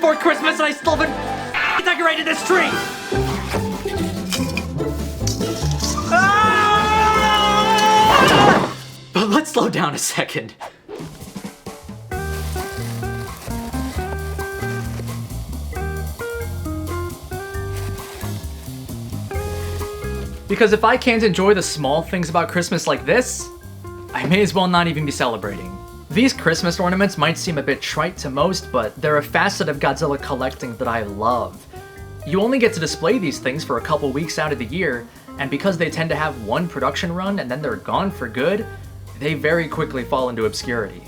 before Christmas and I still haven't decorated this tree! Ah! But let's slow down a second. Because if I can't enjoy the small things about Christmas like this, I may as well not even be celebrating. These Christmas ornaments might seem a bit trite to most, but they're a facet of Godzilla collecting that I love. You only get to display these things for a couple weeks out of the year, and because they tend to have one production run and then they're gone for good, they very quickly fall into obscurity.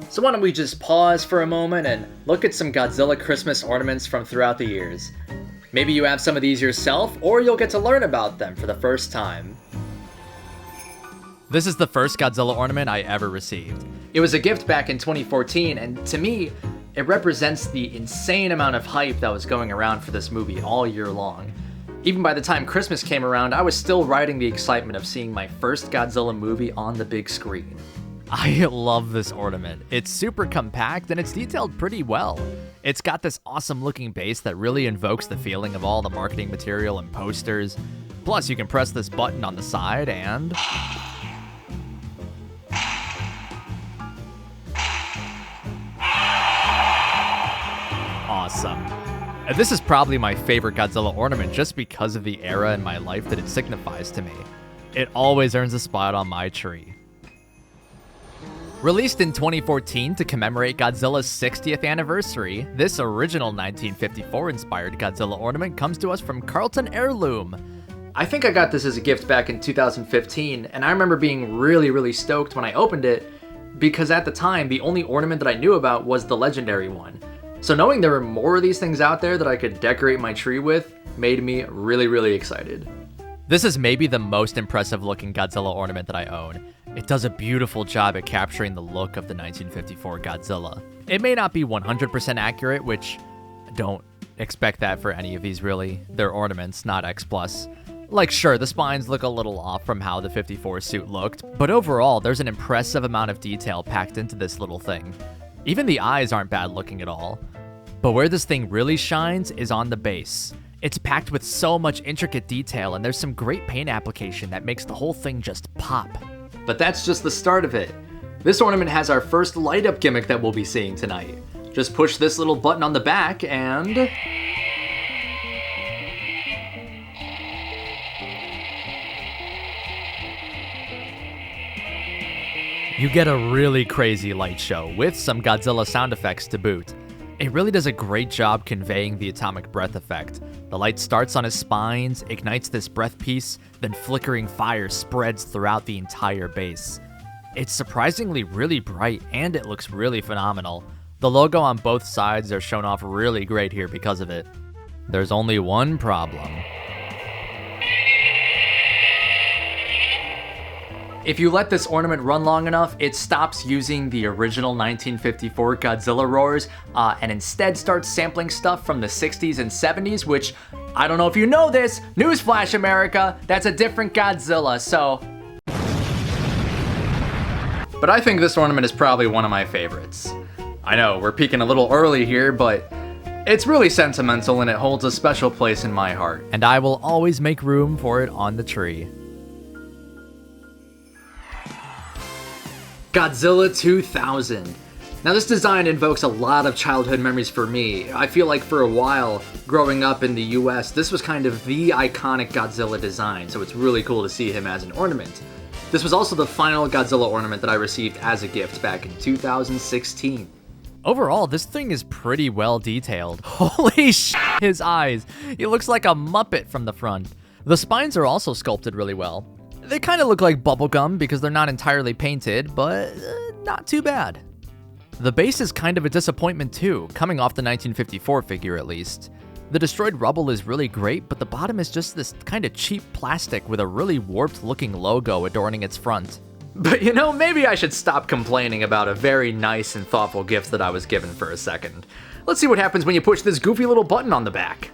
So why don't we just pause for a moment and look at some Godzilla Christmas ornaments from throughout the years. Maybe you have some of these yourself, or you'll get to learn about them for the first time. This is the first Godzilla ornament I ever received. It was a gift back in 2014, and to me, it represents the insane amount of hype that was going around for this movie all year long. Even by the time Christmas came around, I was still riding the excitement of seeing my first Godzilla movie on the big screen. I love this ornament. It's super compact and it's detailed pretty well. It's got this awesome looking base that really invokes the feeling of all the marketing material and posters. Plus, you can press this button on the side and... awesome. This is probably my favorite Godzilla ornament just because of the era in my life that it signifies to me. It always earns a spot on my tree. Released in 2014 to commemorate Godzilla's 60th anniversary, this original 1954-inspired Godzilla ornament comes to us from Carlton Heirloom. I think I got this as a gift back in 2015, and I remember being really stoked when I opened it, because at the time, the only ornament that I knew about was the legendary one. So knowing there were more of these things out there that I could decorate my tree with made me really excited. This is maybe the most impressive looking Godzilla ornament that I own. It does a beautiful job at capturing the look of the 1954 Godzilla. It may not be 100% accurate, which don't expect that for any of these really. They're ornaments, not X+. Like sure, the spines look a little off from how the 54 suit looked, but overall there's an impressive amount of detail packed into this little thing. Even the eyes aren't bad looking at all. But where this thing really shines is on the base. It's packed with so much intricate detail and there's some great paint application that makes the whole thing just pop. But that's just the start of it. This ornament has our first light up gimmick that we'll be seeing tonight. Just push this little button on the back and... you get a really crazy light show with some Godzilla sound effects to boot. It really does a great job conveying the atomic breath effect. The light starts on his spines, ignites this breath piece, then flickering fire spreads throughout the entire base. It's surprisingly really bright and it looks really phenomenal. The logo on both sides are shown off really great here because of it. There's only one problem. If you let this ornament run long enough, it stops using the original 1954 Godzilla roars and instead starts sampling stuff from the 60s and 70s, which, I don't know if you know this, newsflash America, that's a different Godzilla, so... But I think this ornament is probably one of my favorites. I know, we're peaking a little early here, but it's really sentimental and it holds a special place in my heart. And I will always make room for it on the tree. Godzilla 2000. Now this design invokes a lot of childhood memories for me. I feel like for a while, growing up in the US, this was kind of the iconic Godzilla design, so it's really cool to see him as an ornament. This was also the final Godzilla ornament that I received as a gift back in 2016. Overall, this thing is pretty well detailed. Holy shit, his eyes. He looks like a Muppet from the front. The spines are also sculpted really well. They kind of look like bubblegum because they're not entirely painted, but not too bad. The base is kind of a disappointment too, coming off the 1954 figure at least. The destroyed rubble is really great, but the bottom is just this kind of cheap plastic with a really warped looking logo adorning its front. But you know, maybe I should stop complaining about a very nice and thoughtful gift that I was given for a second. Let's see what happens when you push this goofy little button on the back.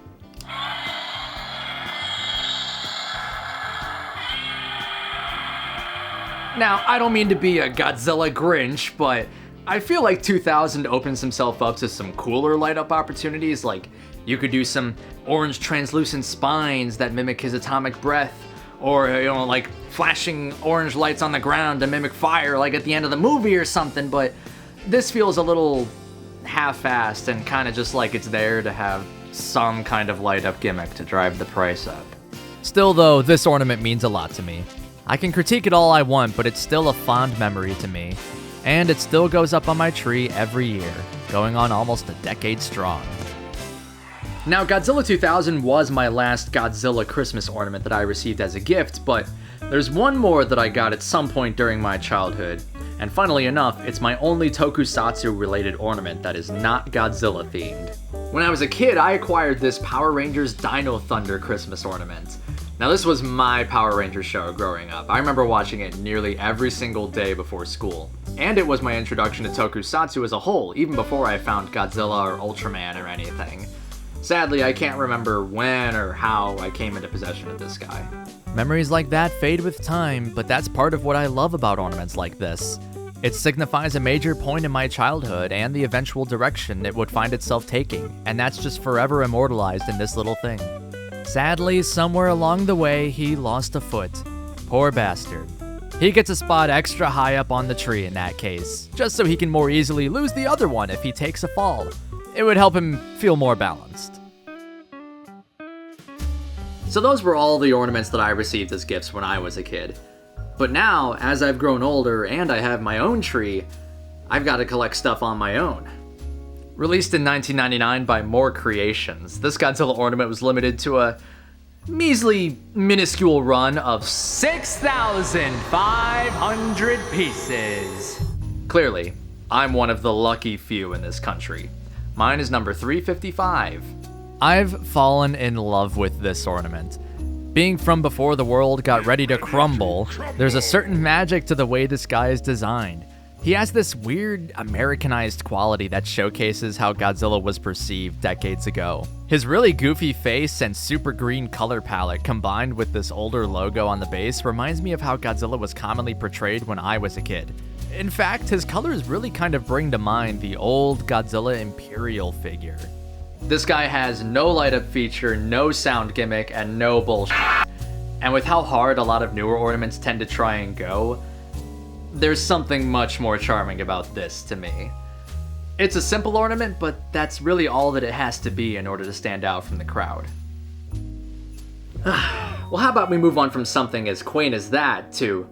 Now, I don't mean to be a Godzilla Grinch, but I feel like 2000 opens himself up to some cooler light-up opportunities, like you could do some orange translucent spines that mimic his atomic breath, or, like flashing orange lights on the ground to mimic fire, like at the end of the movie or something, but this feels a little half-assed and kind of just like it's there to have some kind of light-up gimmick to drive the price up. Still though, this ornament means a lot to me. I can critique it all I want, but it's still a fond memory to me. And it still goes up on my tree every year, going on almost a decade strong. Now, Godzilla 2000 was my last Godzilla Christmas ornament that I received as a gift, but there's one more that I got at some point during my childhood. And funnily enough, it's my only tokusatsu-related ornament that is not Godzilla-themed. When I was a kid, I acquired this Power Rangers Dino Thunder Christmas ornament. Now, this was my Power Rangers show growing up. I remember watching it nearly every single day before school. And it was my introduction to tokusatsu as a whole, even before I found Godzilla or Ultraman or anything. Sadly, I can't remember when or how I came into possession of this guy. Memories like that fade with time, but that's part of what I love about ornaments like this. It signifies a major point in my childhood and the eventual direction it would find itself taking, and that's just forever immortalized in this little thing. Sadly, somewhere along the way, he lost a foot. Poor bastard. He gets a spot extra high up on the tree in that case, just so he can more easily lose the other one if he takes a fall. It would help him feel more balanced. So those were all the ornaments that I received as gifts when I was a kid. But now, as I've grown older and I have my own tree, I've got to collect stuff on my own. Released in 1999 by More Creations, this Godzilla ornament was limited to a measly, minuscule run of 6,500 pieces. Clearly, I'm one of the lucky few in this country. Mine is number 355. I've fallen in love with this ornament. Being from before the world got ready to crumble, there's a certain magic to the way this guy is designed. He has this weird Americanized quality that showcases how Godzilla was perceived decades ago. His really goofy face and super green color palette combined with this older logo on the base reminds me of how Godzilla was commonly portrayed when I was a kid. In fact, his colors really kind of bring to mind the old Godzilla Imperial figure. This guy has no light-up feature, no sound gimmick, and no bullshit. And with how hard a lot of newer ornaments tend to try and go, there's something much more charming about this to me. It's a simple ornament, but that's really all that it has to be in order to stand out from the crowd. Well, how about we move on from something as quaint as that to...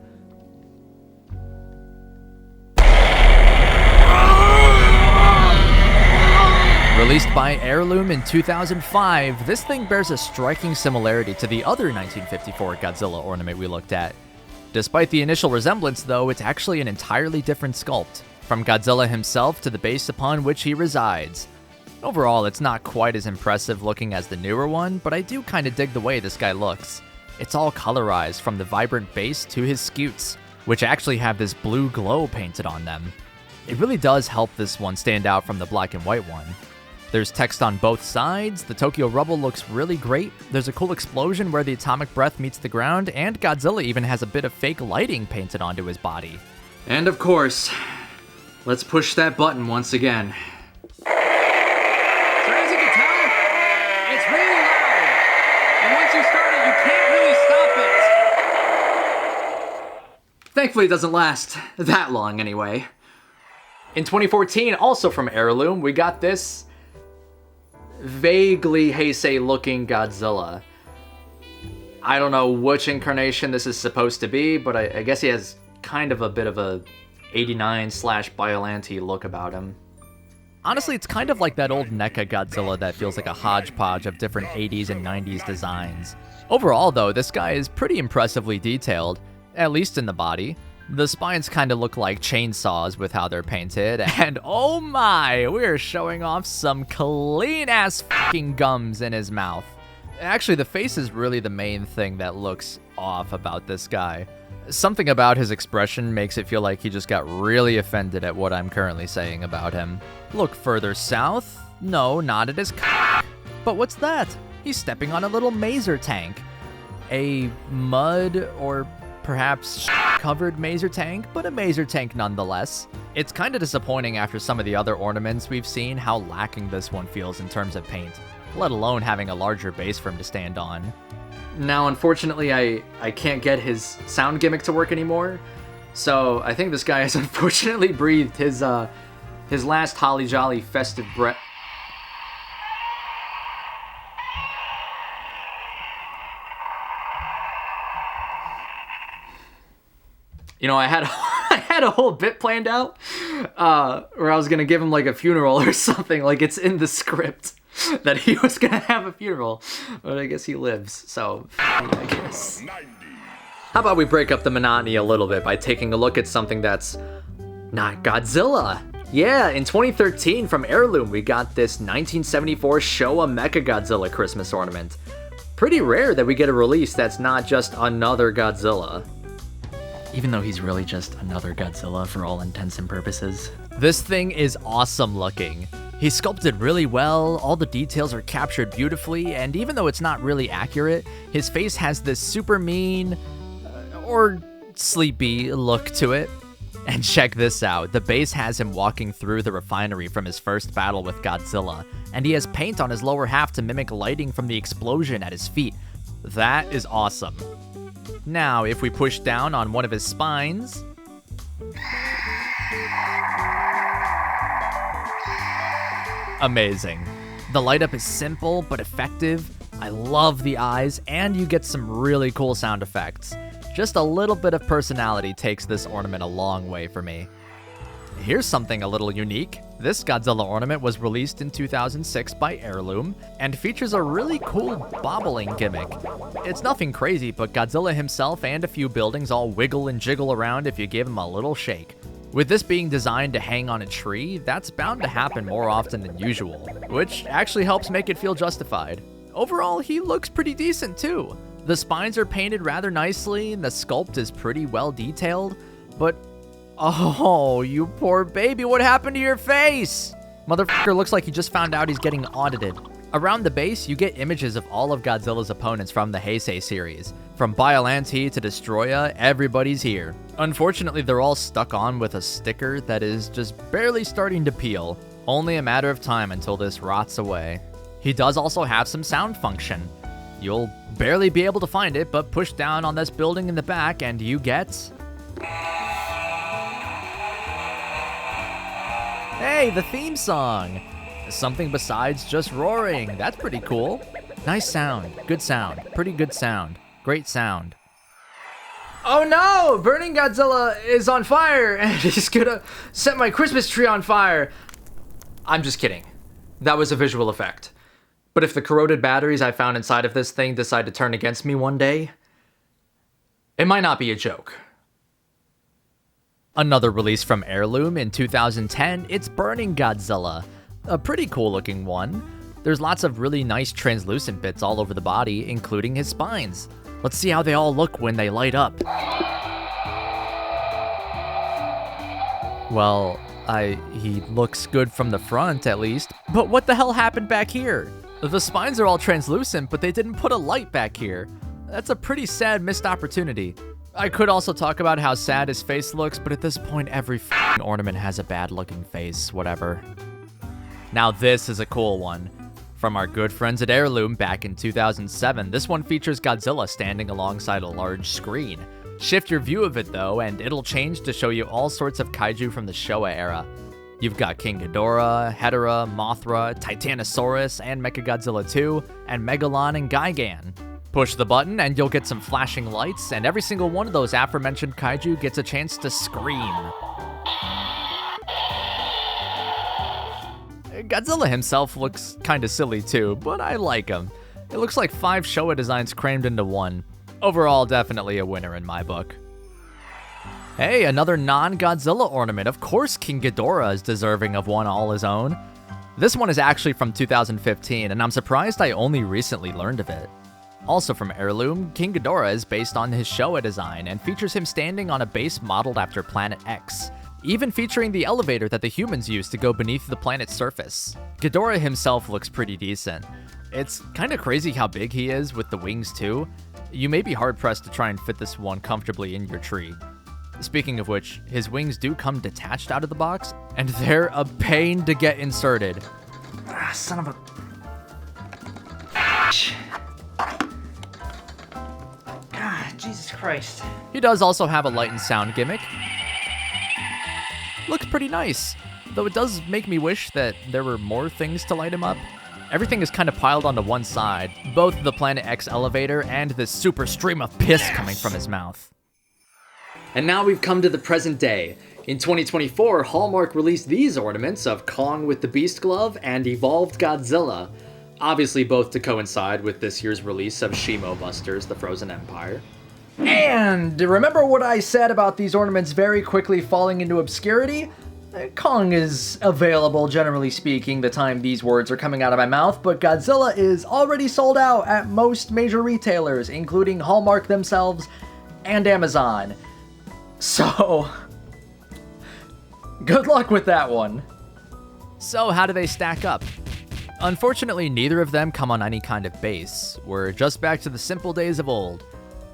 Released by Heirloom in 2005, this thing bears a striking similarity to the other 1954 Godzilla ornament we looked at. Despite the initial resemblance, though, it's actually an entirely different sculpt, from Godzilla himself to the base upon which he resides. Overall, it's not quite as impressive looking as the newer one, but I do kinda dig the way this guy looks. It's all colorized from the vibrant base to his scutes, which actually have this blue glow painted on them. It really does help this one stand out from the black and white one. There's text on both sides, the Tokyo rubble looks really great, there's a cool explosion where the atomic breath meets the ground, and Godzilla even has a bit of fake lighting painted onto his body. And of course, let's push that button once again. So as you can tell, it's really loud, and once you start it, you can't really stop it. Thankfully it doesn't last that long anyway. In 2014, also from Heirloom, we got this vaguely Heisei looking Godzilla. I don't know which incarnation this is supposed to be, but I guess he has kind of a bit of a 89/Biollante look about him. Honestly, it's kind of like that old NECA Godzilla that feels like a hodgepodge of different 80s and 90s designs. Overall though, this guy is pretty impressively detailed, at least in the body. The spines kind of look like chainsaws with how they're painted, and oh my, we're showing off some clean-ass fucking gums in his mouth. Actually, the face is really the main thing that looks off about this guy. Something about his expression makes it feel like he just got really offended at what I'm currently saying about him. Look further south? No, not at his cock. But what's that? He's stepping on a little maser tank. A mud or perhaps covered Mazer tank, but a Mazer tank nonetheless. It's kind of disappointing after some of the other ornaments we've seen how lacking this one feels in terms of paint, let alone having a larger base for him to stand on. Now, unfortunately, I can't get his sound gimmick to work anymore, so I think this guy has unfortunately breathed his last holly jolly festive breath. You know, I had a whole bit planned out where I was gonna give him like a funeral or something. Like it's in the script that he was gonna have a funeral, but I guess he lives. So I guess. How about we break up the monotony a little bit by taking a look at something that's not Godzilla? Yeah, in 2013 from Heirloom we got this 1974 Showa Mechagodzilla Christmas Ornament. Pretty rare that we get a release that's not just another Godzilla. Even though he's really just another Godzilla for all intents and purposes. This thing is awesome looking. He's sculpted really well, all the details are captured beautifully, and even though it's not really accurate, his face has this super mean, or sleepy look to it. And check this out, the base has him walking through the refinery from his first battle with Godzilla, and he has paint on his lower half to mimic lighting from the explosion at his feet. That is awesome. Now, if we push down on one of his spines, amazing. The light up is simple but effective. I love the eyes, and you get some really cool sound effects. Just a little bit of personality takes this ornament a long way for me. Here's something a little unique. This Godzilla ornament was released in 2006 by Heirloom, and features a really cool bobbling gimmick. It's nothing crazy, but Godzilla himself and a few buildings all wiggle and jiggle around if you give him a little shake. With this being designed to hang on a tree, that's bound to happen more often than usual, which actually helps make it feel justified. Overall, he looks pretty decent too. The spines are painted rather nicely, and the sculpt is pretty well detailed, but oh, you poor baby, what happened to your face? Motherfucker looks like he just found out he's getting audited. Around the base, you get images of all of Godzilla's opponents from the Heisei series. From Biollante to Destroya, everybody's here. Unfortunately, they're all stuck on with a sticker that is just barely starting to peel. Only a matter of time until this rots away. He does also have some sound function. You'll barely be able to find it, but push down on this building in the back and you get... Hey, the theme song! Something besides just roaring. That's pretty cool. Nice sound. Good sound. Pretty good sound. Great sound. Oh no! Burning Godzilla is on fire and he's gonna set my Christmas tree on fire. I'm just kidding. That was a visual effect. But if the corroded batteries I found inside of this thing decide to turn against me one day, it might not be a joke. Another release from Heirloom in 2010, it's Burning Godzilla. A pretty cool looking one. There's lots of really nice translucent bits all over the body, including his spines. Let's see how they all look when they light up. Well, he looks good from the front at least, but what the hell happened back here? The spines are all translucent, but they didn't put a light back here. That's a pretty sad missed opportunity. I could also talk about how sad his face looks, but at this point, every f***ing ornament has a bad-looking face, whatever. Now this is a cool one. From our good friends at Heirloom back in 2007, this one features Godzilla standing alongside a large screen. Shift your view of it though, and it'll change to show you all sorts of kaiju from the Showa era. You've got King Ghidorah, Hedorah, Mothra, Titanosaurus, and Mechagodzilla 2, and Megalon and Gigan. Push the button and you'll get some flashing lights, and every single one of those aforementioned kaiju gets a chance to scream. Godzilla himself looks kinda silly too, but I like him. It looks like 5 Showa designs crammed into one. Overall, definitely a winner in my book. Hey, another non-Godzilla ornament. Of course King Ghidorah is deserving of one all his own. This one is actually from 2015, and I'm surprised I only recently learned of it. Also from Heirloom, King Ghidorah is based on his Showa design and features him standing on a base modeled after Planet X, even featuring the elevator that the humans use to go beneath the planet's surface. Ghidorah himself looks pretty decent. It's kinda crazy how big he is with the wings too. You may be hard-pressed to try and fit this one comfortably in your tree. Speaking of which, his wings do come detached out of the box, and they're a pain to get inserted. Ah, son of a... God, Jesus Christ. He does also have a light and sound gimmick. Looks pretty nice, though it does make me wish that there were more things to light him up. Everything is kind of piled onto one side, both the Planet X elevator and this super stream of piss coming from his mouth. And now we've come to the present day. In 2024, Hallmark released these ornaments of Kong with the Beast Glove and Evolved Godzilla, obviously both to coincide with this year's release of Shimobusters, the Frozen Empire. And remember what I said about these ornaments very quickly falling into obscurity? Kong is available, generally speaking, the time these words are coming out of my mouth, but Godzilla is already sold out at most major retailers, including Hallmark themselves and Amazon. So, good luck with that one. So how do they stack up? Unfortunately, neither of them come on any kind of base. We're just back to the simple days of old.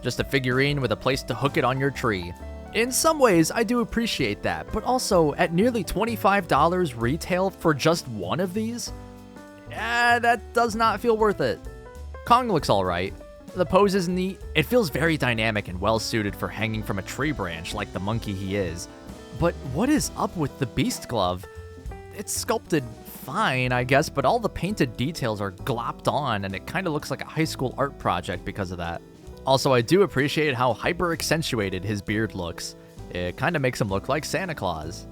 Just a figurine with a place to hook it on your tree. In some ways, I do appreciate that, but also at nearly $25 retail for just one of these? That does not feel worth it. Kong looks alright. The pose is neat. It feels very dynamic and well suited for hanging from a tree branch like the monkey he is. But what is up with the Beast Glove? It's sculpted fine, I guess, but all the painted details are glopped on and it kind of looks like a high school art project because of that. Also, I do appreciate how hyper-accentuated his beard looks. It kind of makes him look like Santa Claus.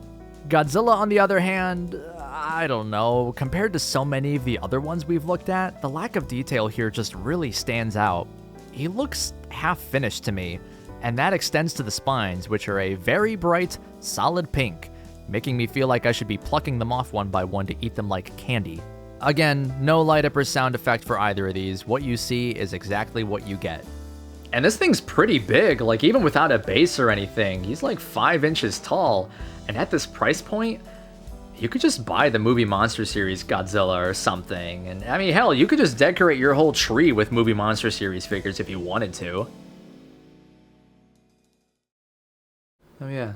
Godzilla, on the other hand, I don't know. Compared to so many of the other ones we've looked at, the lack of detail here just really stands out. He looks half-finished to me, and that extends to the spines, which are a very bright, solid pink, making me feel like I should be plucking them off one by one to eat them like candy. Again, no light-up or sound effect for either of these. What you see is exactly what you get. And this thing's pretty big, like even without a base or anything. He's like 5 inches tall, and at this price point, you could just buy the movie Monster Series Godzilla or something. And I mean, hell, you could just decorate your whole tree with movie Monster Series figures if you wanted to. Oh yeah.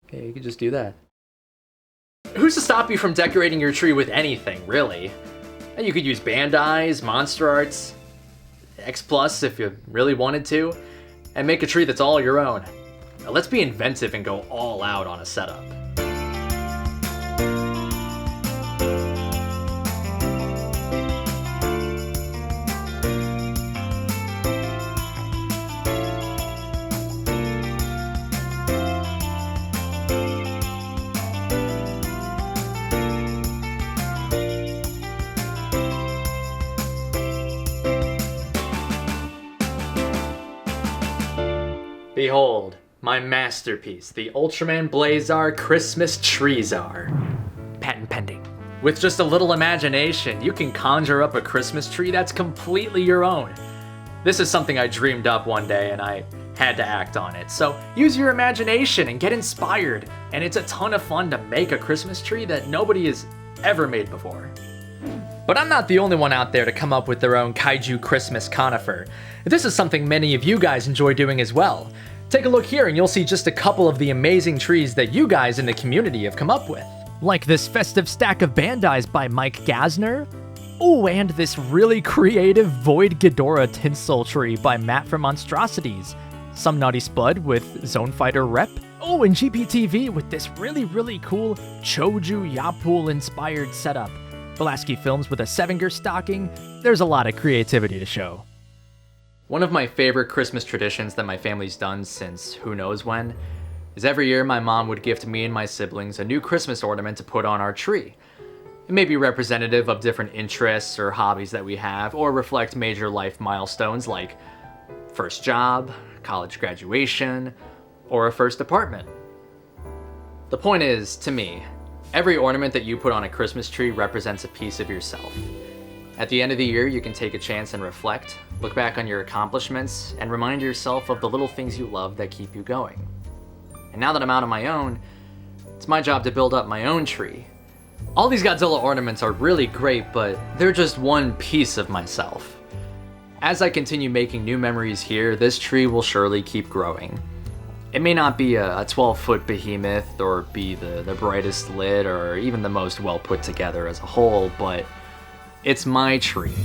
Yeah, you could just do that. Who's to stop you from decorating your tree with anything, really? You could use Bandai's, Monster Arts, X Plus if you really wanted to, and make a tree that's all your own. Now, let's be inventive and go all out on a setup. Behold, my masterpiece, the Ultraman Blazar Christmas Tree Czar. Patent pending. With just a little imagination, you can conjure up a Christmas tree that's completely your own. This is something I dreamed up one day and I had to act on it. So use your imagination and get inspired. And it's a ton of fun to make a Christmas tree that nobody has ever made before. But I'm not the only one out there to come up with their own Kaiju Christmas conifer. This is something many of you guys enjoy doing as well. Take a look here and you'll see just a couple of the amazing trees that you guys in the community have come up with. Like this festive stack of Bandai's by Mike Gasner. Oh, and this really creative Void Ghidorah tinsel tree by Matt from Monstrosities. Some Naughty Spud with Zone Fighter Rep. Oh, and GPTV with this really cool Choju Yapul inspired setup. Pulaski Films with a Sevinger stocking. There's a lot of creativity to show. One of my favorite Christmas traditions that my family's done since who knows when is every year my mom would gift me and my siblings a new Christmas ornament to put on our tree. It may be representative of different interests or hobbies that we have, or reflect major life milestones like first job, college graduation, or a first apartment. The point is, to me, every ornament that you put on a Christmas tree represents a piece of yourself. At the end of the year, you can take a chance and reflect, look back on your accomplishments, and remind yourself of the little things you love that keep you going. And now that I'm out on my own, it's my job to build up my own tree. All these Godzilla ornaments are really great, but they're just one piece of myself. As I continue making new memories here, this tree will surely keep growing. It may not be a 12-foot behemoth or be the brightest lit or even the most well put together as a whole, but it's my tree.